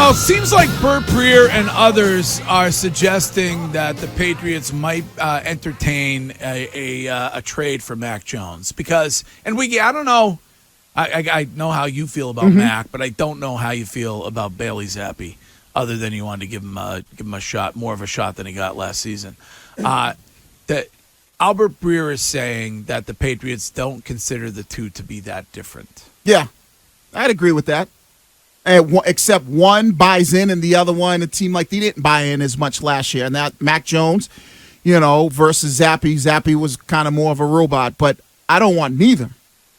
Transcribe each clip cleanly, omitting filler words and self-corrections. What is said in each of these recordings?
Well, it seems like Burt Breer and others are suggesting that the Patriots might entertain a trade for Mac Jones because, and I don't know, I know how you feel about Mac, but I don't know how you feel about Bailey Zappi, other than you wanted to give him a shot, more of a shot than he got last season. That Albert Breer is saying that the Patriots don't consider the two to be that different. Yeah, I'd agree with that. Except one buys in and the other one, it seemed like they didn't buy in as much last year. And that Mac Jones, versus Zappi. Zappi was kind of more of a robot, but I don't want neither,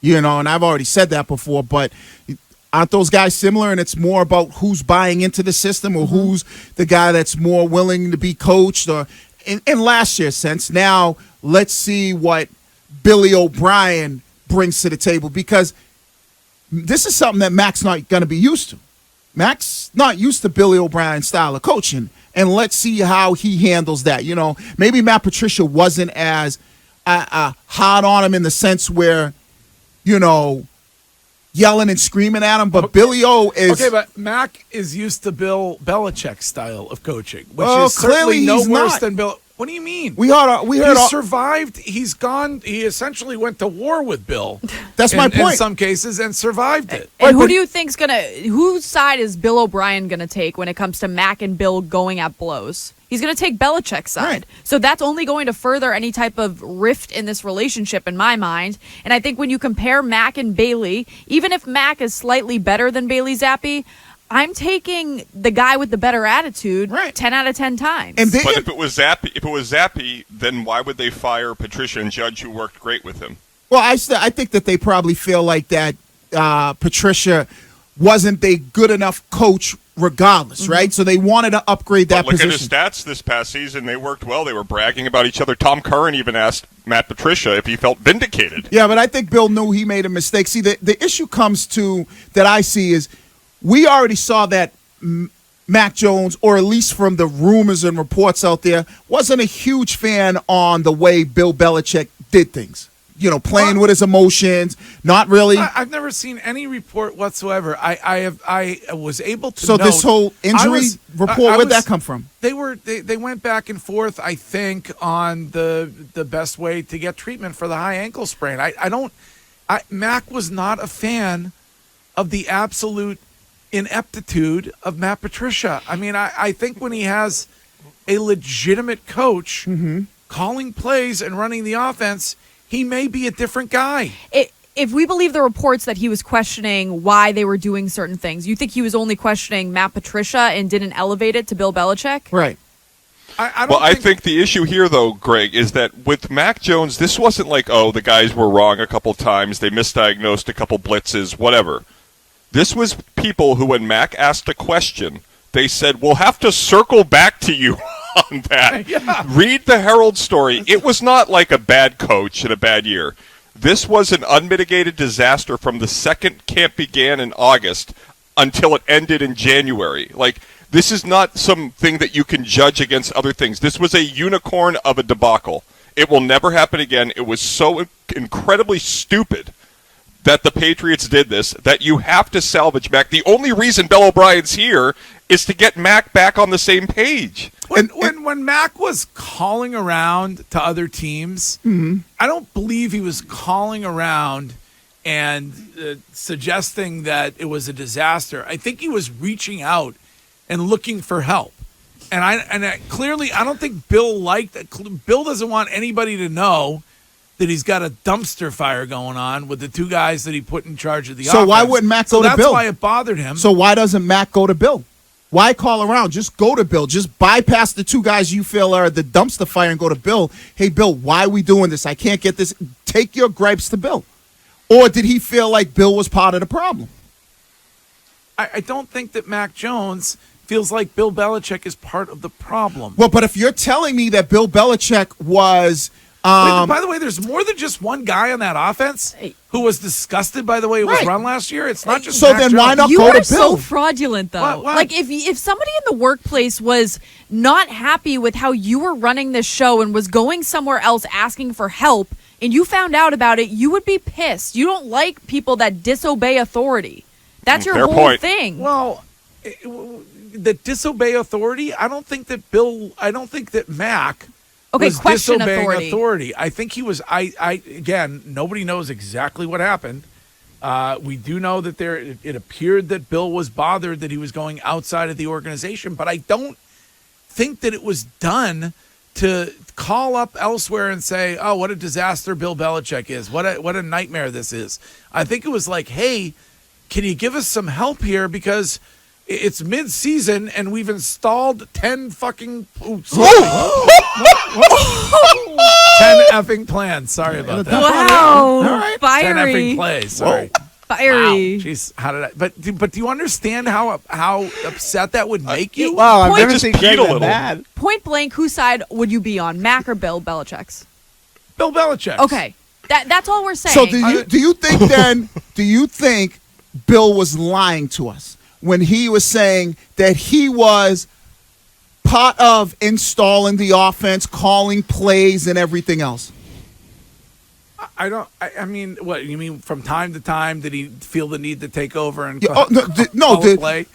and I've already said that before, but aren't those guys similar? And it's more about who's buying into the system or who's the guy that's more willing to be coached or in last year's sense. Now let's see what Billy O'Brien brings to the table because this is something that Mac's not going to be used to. Mac's not used to Billy O'Brien's style of coaching, and let's see how he handles that. Maybe Matt Patricia wasn't as hard on him in the sense where, yelling and screaming at him, but Billy O is... Okay, but Mac is used to Bill Belichick's style of coaching, which clearly is certainly no he's worse not. than Bill... What do you mean? We heard he survived. He's gone. He essentially went to war with Bill. That's my point. In some cases, and survived it. And who do you think's whose side is Bill O'Brien gonna take when it comes to Mac and Bill going at blows? He's gonna take Belichick's side. Right. So that's only going to further any type of rift in this relationship in my mind. And I think when you compare Mac and Bailey, even if Mac is slightly better than Bailey Zappi, I'm taking the guy with the better attitude 10 out of 10 times. But if it was Zappi, then why would they fire Patricia and Judge, who worked great with him? Well, I think that they probably feel like that Patricia wasn't a good enough coach regardless, right? So they wanted to upgrade that position. Look at his stats this past season. They worked well. They were bragging about each other. Tom Curran even asked Matt Patricia if he felt vindicated. Yeah, but I think Bill knew he made a mistake. See, the issue comes to that I see is we already saw that Mac Jones, or at least from the rumors and reports out there, wasn't a huge fan on the way Bill Belichick did things. Playing with his emotions, not really. I've never seen any report whatsoever. I was able to. So note, this whole injury report, where'd that come from? They went back and forth, I think, on the best way to get treatment for the high ankle sprain. Mac was not a fan of the absolute ineptitude of Matt Patricia. I mean, I think when he has a legitimate coach calling plays and running the offense, he may be a different guy. If we believe the reports that he was questioning why they were doing certain things, you think he was only questioning Matt Patricia and didn't elevate it to Bill Belichick? Right. I think the issue here, though, Greg, is that with Mac Jones, this wasn't like, the guys were wrong a couple times, they misdiagnosed a couple blitzes, whatever. This was people who, when Mac asked a question, they said, we'll have to circle back to you on that. Yeah. Read the Herald story. It was not like a bad coach in a bad year. This was an unmitigated disaster from the second camp began in August until it ended in January. This is not something that you can judge against other things. This was a unicorn of a debacle. It will never happen again. It was so incredibly stupid that the Patriots did this, that you have to salvage Mac. The only reason Bill O'Brien's here is to get Mac back on the same page. When Mac was calling around to other teams, I don't believe he was calling around and suggesting that it was a disaster. I think he was reaching out and looking for help. And clearly, I don't think Bill liked that. Bill doesn't want anybody to know that he's got a dumpster fire going on with the two guys that he put in charge of the offense. So why wouldn't Mac go to Bill? That's why it bothered him. So why doesn't Mac go to Bill? Why call around? Just go to Bill. Just bypass the two guys you feel are the dumpster fire and go to Bill. Hey, Bill, why are we doing this? I can't get this. Take your gripes to Bill. Or did he feel like Bill was part of the problem? I don't think that Mac Jones feels like Bill Belichick is part of the problem. Well, but if you're telling me that Bill Belichick was... by the way, there's more than just one guy on that offense who was disgusted by the way it was run last year. It's not just so. Mac Then Jones. why not you go to are Bill? so fraudulent, though. What? Like if somebody in the workplace was not happy with how you were running this show and was going somewhere else asking for help, and you found out about it, you would be pissed. You don't like people that disobey authority. That's your Fair whole point. thing. Well, that disobey authority. I don't think that Mac was question disobeying authority. I think he was. Again, nobody knows exactly what happened. We do know that it appeared that Bill was bothered that he was going outside of the organization, but I don't think that it was done to call up elsewhere and say, "Oh, what a disaster Bill Belichick is! What a nightmare this is." I think it was like, "Hey, can you give us some help here because it's mid-season and we've installed 10 fucking 10 effing plans." Sorry about that. Wow. All right. 10 Fiery. effing plays. Sorry. Fiery. Wow. Jeez, how did I? But do you understand how upset that would make you? Wow, I've never just seen peed Greg a that little. mad. Point blank, whose side would you be on, Mac or Bill Belichick's? Bill Belichick. Okay, that's all we're saying. So do you think then? Do you think Bill was lying to us when he was saying that he was part of installing the offense, calling plays, and everything else? I mean, what you mean? From time to time, did he feel the need to take over and Yeah, call a play?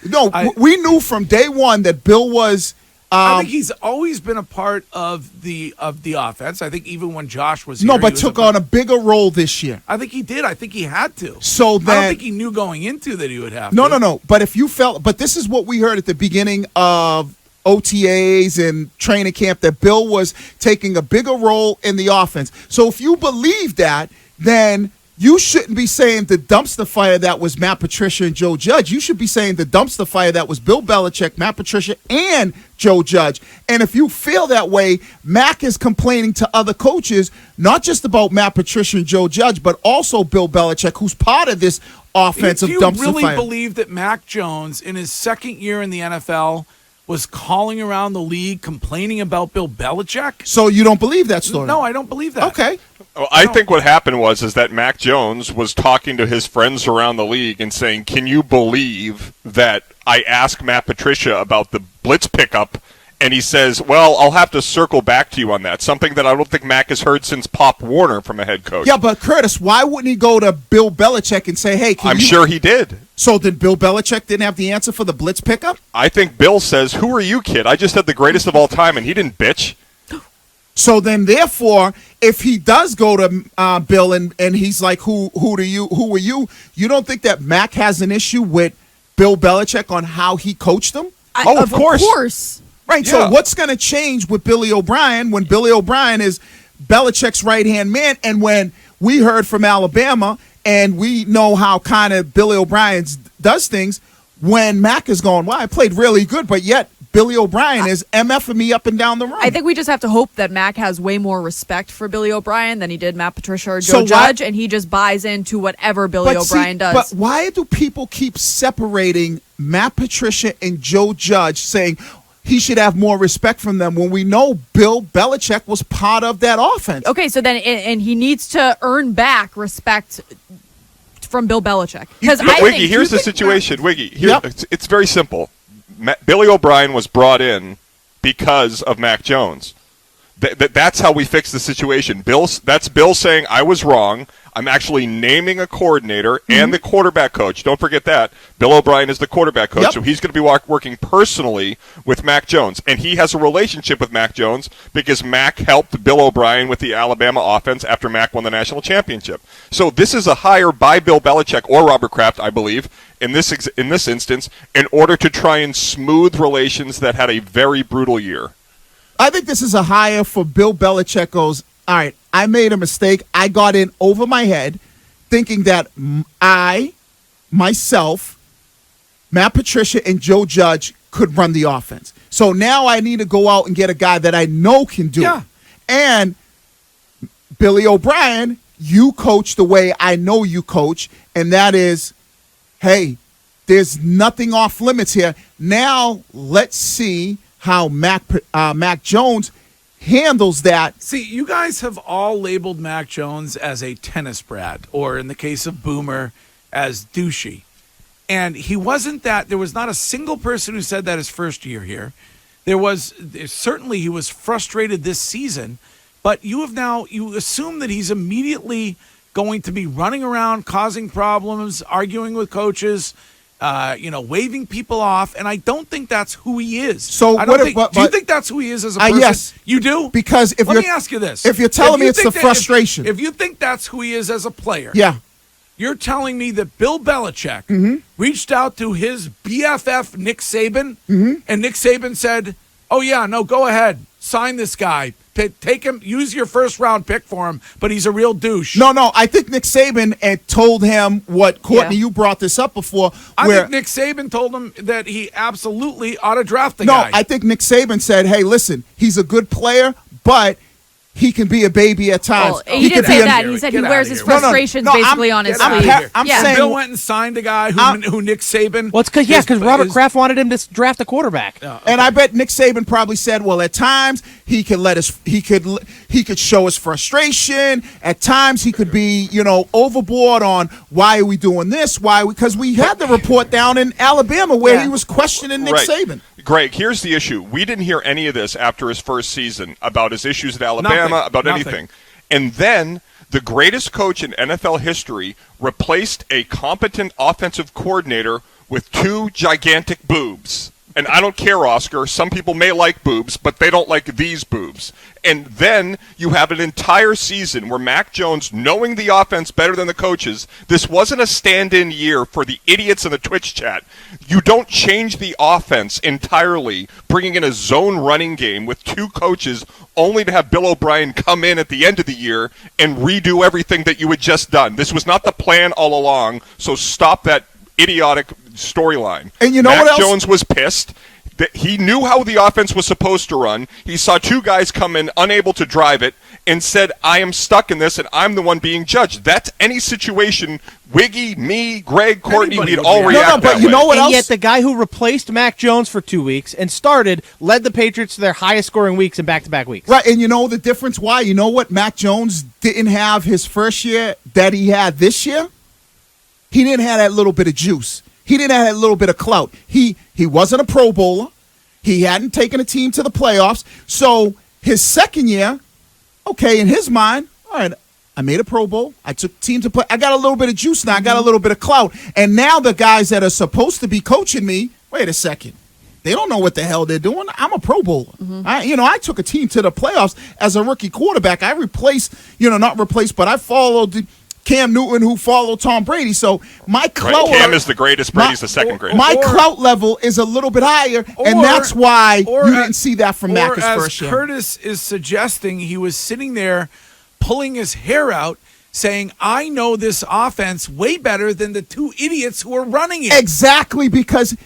We knew from day one that Bill was. I think he's always been a part of the offense. I think even when Josh was here, No, he but was took on a bigger role this year. I think he did. I think he had to. So I then, don't think he knew going into that he would have to. no. But if you felt, but this is what we heard at the beginning of OTAs and training camp, that Bill was taking a bigger role in the offense. So if you believe that, then you shouldn't be saying the dumpster fire that was Matt Patricia and Joe Judge. You should be saying the dumpster fire that was Bill Belichick, Matt Patricia, and Joe Judge. And if you feel that way, Mac is complaining to other coaches, not just about Matt Patricia and Joe Judge, but also Bill Belichick, who's part of this offensive dumpster fire. Do you really believe that Mac Jones, in his second year in the NFL, was calling around the league complaining about Bill Belichick? So you don't believe that story? No, I don't believe that. Okay. Well, I think what happened was that Mac Jones was talking to his friends around the league and saying, "Can you believe that I asked Matt Patricia about the blitz pickup?" And he says, "Well, I'll have to circle back to you on that." Something that I don't think Mac has heard since Pop Warner from a head coach. Yeah, but Curtis, why wouldn't he go to Bill Belichick and say, "Hey, I'm sure he did. So then Bill Belichick didn't have the answer for the blitz pickup? I think Bill says, "Who are you, kid? I just had the greatest of all time," and he didn't bitch. So then, therefore, if he does go to Bill and he's like, who are you? You don't think that Mac has an issue with Bill Belichick on how he coached him? Of course. Right. Yeah. So what's going to change with Billy O'Brien when Billy O'Brien is Belichick's right-hand man? And when we heard from Alabama and we know how kind of Billy O'Brien does things, when Mac is going, "Well, I played really good, but yet Billy O'Brien is MFing me up and down the road." I think we just have to hope that Mac has way more respect for Billy O'Brien than he did Matt Patricia or Joe Judge, and he just buys into whatever Billy O'Brien does. But why do people keep separating Matt Patricia and Joe Judge, saying he should have more respect from them, when we know Bill Belichick was part of that offense? Okay, so then and he needs to earn back respect from Bill Belichick. Because Wiggy, here's the situation. Wiggy, it's very simple. Billy O'Brien was brought in because of Mac Jones. That's how we fix the situation. That's Bill saying, "I was wrong. I'm actually naming a coordinator and the quarterback coach." Don't forget that. Bill O'Brien is the quarterback coach, so he's going to be working personally with Mac Jones. And he has a relationship with Mac Jones because Mac helped Bill O'Brien with the Alabama offense after Mac won the national championship. So this is a hire by Bill Belichick or Robert Kraft, I believe, in this instance, in order to try and smooth relations that had a very brutal year. I think this is a hire for Bill Belichick. Goes, all right, I made a mistake. I got in over my head thinking that myself, Matt Patricia, and Joe Judge could run the offense. So now I need to go out and get a guy that I know can do it. And Billy O'Brien, you coach the way I know you coach, and that is, hey, there's nothing off limits here. Now let's see how Mac Jones handles that. See, you guys have all labeled Mac Jones as a tennis brat, or in the case of Boomer, as douchey. And he wasn't that. There was not a single person who said that his first year here. Certainly he was frustrated this season, but you assume that he's immediately going to be running around causing problems, arguing with coaches, waving people off, and I don't think that's who he is. So I don't think, do you think that's who he is as a person? Yes. You do? Because Let me ask you this. If you're telling me it's the frustration. If you think that's who he is as a player. Yeah. You're telling me that Bill Belichick reached out to his BFF, Nick Saban, and Nick Saban said, oh, yeah, no, go ahead. Sign this guy. Take him. Use your first-round pick for him, but he's a real douche. No. I think Nick Saban told him what, Courtney, you brought this up before. I think Nick Saban told him that he absolutely ought to draft the guy. No, I think Nick Saban said, hey, listen, he's a good player, but he can be a baby at times. Well, he didn't say that. He said he wears his frustrations basically on his sleeve. I'm saying Bill went and signed a guy who Nick Saban. Well, it's because Robert Kraft wanted him to draft a quarterback. And I bet Nick Saban probably said, well, at times he could he could show his frustration. At times he could be, overboard on why are we doing this? Because we had the report down in Alabama where he was questioning Nick Saban. Greg, here's the issue. We didn't hear any of this after his first season about his issues at Alabama, anything. And then the greatest coach in NFL history replaced a competent offensive coordinator with 2 gigantic boobs. And I don't care, Oscar. Some people may like boobs, but they don't like these boobs. And then you have an entire season where Mac Jones, knowing the offense better than the coaches, this wasn't a stand-in year for the idiots in the Twitch chat. You don't change the offense entirely, bringing in a zone running game with 2 coaches, only to have Bill O'Brien come in at the end of the year and redo everything that you had just done. This was not the plan all along, so stop that idiotic storyline. And you know what else? Mac Jones was pissed. He knew how the offense was supposed to run. He saw 2 guys come in unable to drive it and said, I am stuck in this and I'm the one being judged. That's any situation. Wiggy, me, Greg, Courtney, we'd all react that way. You know what else? And yet the guy who replaced Mac Jones for 2 weeks and led the Patriots to their highest scoring weeks in back-to-back weeks. Right, and you know the difference why? You know what Mac Jones didn't have his first year that he had this year? He didn't have that little bit of juice. He didn't have that little bit of clout. He wasn't a Pro Bowler. He hadn't taken a team to the playoffs. So his second year, okay, in his mind, all right, I made a Pro Bowl. I took team to play. I got a little bit of juice now. I got a little bit of clout. And now the guys that are supposed to be coaching me, wait a second. They don't know what the hell they're doing. I'm a Pro Bowler. I took a team to the playoffs as a rookie quarterback. I I followed Cam Newton, who followed Tom Brady. So my clout Cam is the greatest. Brady's the second greatest. My clout level is a little bit higher, and that's why you didn't see that from Mac his first year. Curtis is suggesting, he was sitting there pulling his hair out, saying, I know this offense way better than the 2 idiots who are running it. Exactly, because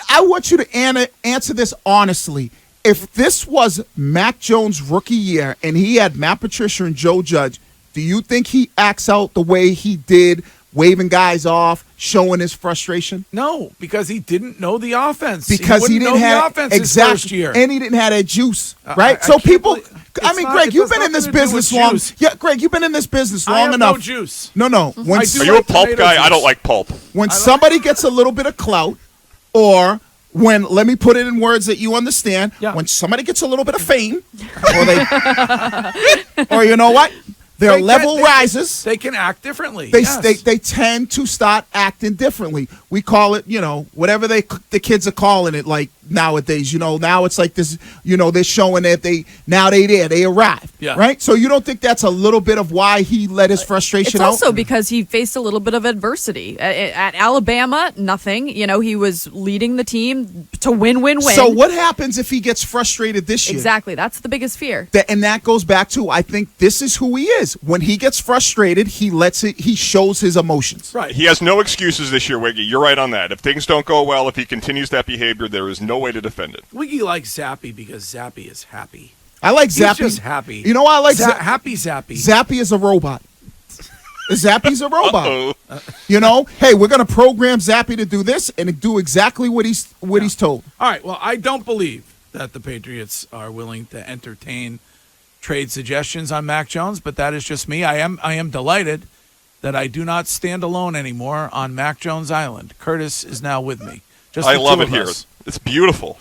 I want you to answer this honestly. If this was Mac Jones' rookie year and he had Matt Patricia and Joe Judge, do you think he acts out the way he did, waving guys off, showing his frustration? No, because he didn't know the offense. Because he didn't have the offense his first year. And he didn't have that juice, right? Greg, you've been in this business long. Yeah, Greg, you've been in this business long enough. No juice. No. Are you a pulp guy? I don't like pulp. When somebody gets a little bit of clout, or let me put it in words that you understand, when somebody gets a little bit of fame, or you know what? Their level rises. They can act differently. They tend to start acting differently. We call it, whatever the kids are calling it, like nowadays. Now it's like this. They're showing that they arrived. Yeah. Right. So you don't think that's a little bit of why he let his frustration out? It's also because he faced a little bit of adversity at Alabama. Nothing. He was leading the team to win. So what happens if he gets frustrated this year? Exactly. That's the biggest fear. And that goes back to, I think this is who he is. When he gets frustrated, he shows his emotions. Right. He has no excuses this year, Wiggy. You're right on that. If things don't go well, if he continues that behavior, there is no way to defend it. Wiggy likes Zappy because Zappy is happy. I like Zappy. He's just happy. You know why I like Happy Zappy. Zappy is a robot. Zappy's a robot. Hey, we're going to program Zappy to do this and do exactly what he's told. All right. Well, I don't believe that the Patriots are willing to entertain trade suggestions on Mac Jones, but that is just me. I am delighted that I do not stand alone anymore on Mac Jones Island. Curtis is now with me. I love it here. It's beautiful.